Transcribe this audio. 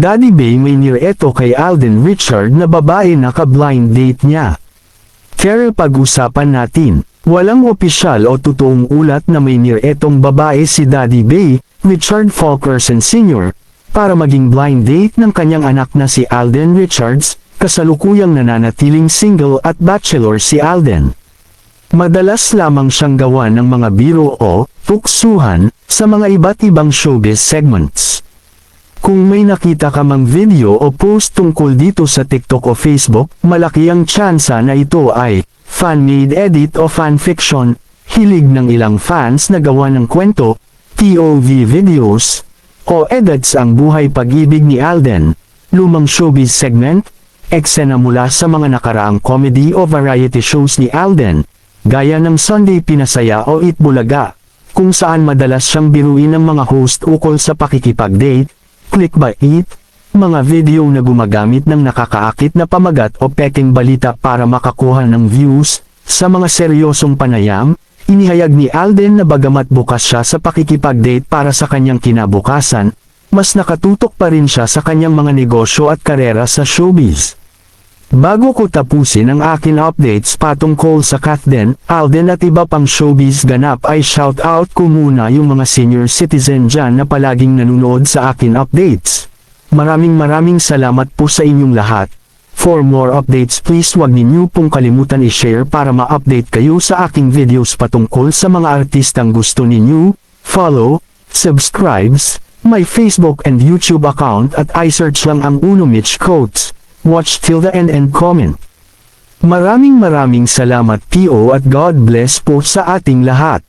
Daddy Bay may nireto kay Alden Richard na babae na ka-blind date niya. Kaya pag-usapan natin, walang opisyal o totoong ulat na may niretong babae si Daddy Bay, Richard Fulkerson Sr., para maging blind date ng kanyang anak na si Alden Richards, kasalukuyang nananatiling single at bachelor si Alden. Madalas lamang siyang gawa ng mga biro o tuksuhan sa mga iba't ibang showbiz segments. Kung may nakita ka mang video o post tungkol dito sa TikTok o Facebook, malaki ang tsansa na ito ay fan-made edit o fanfiction, hilig ng ilang fans na gawa ng kwento, POV videos, o edits ang buhay pag-ibig ni Alden, lumang showbiz segment, eksena mula sa mga nakaraang comedy o variety shows ni Alden, gaya ng Sunday Pinasaya o Eat Bulaga, kung saan madalas siyang biruin ng mga host ukol sa pakikipag-date, clickbait, mga video na gumagamit ng nakakaakit na pamagat o peking balita para makakuha ng views. Sa mga seryosong panayam, inihayag ni Alden na bagamat bukas siya sa pakikipag-date para sa kanyang kinabukasan, mas nakatutok pa rin siya sa kanyang mga negosyo at karera sa showbiz. Bago ko tapusin ang akin updates patungkol sa Kathleen, Alden at iba pang showbiz ganap ay shoutout ko muna yung mga senior citizen dyan na palaging nanonood sa akin updates. Maraming salamat po sa inyong lahat. For more updates please wag ninyo pong kalimutan i-share para ma-update kayo sa aking videos patungkol sa mga artistang gusto ninyo. Follow, subscribes, my Facebook and YouTube account at i-search lang ang Uno Mitch Quotes. Watch till the end and comment. Maraming salamat po at God bless po sa ating lahat.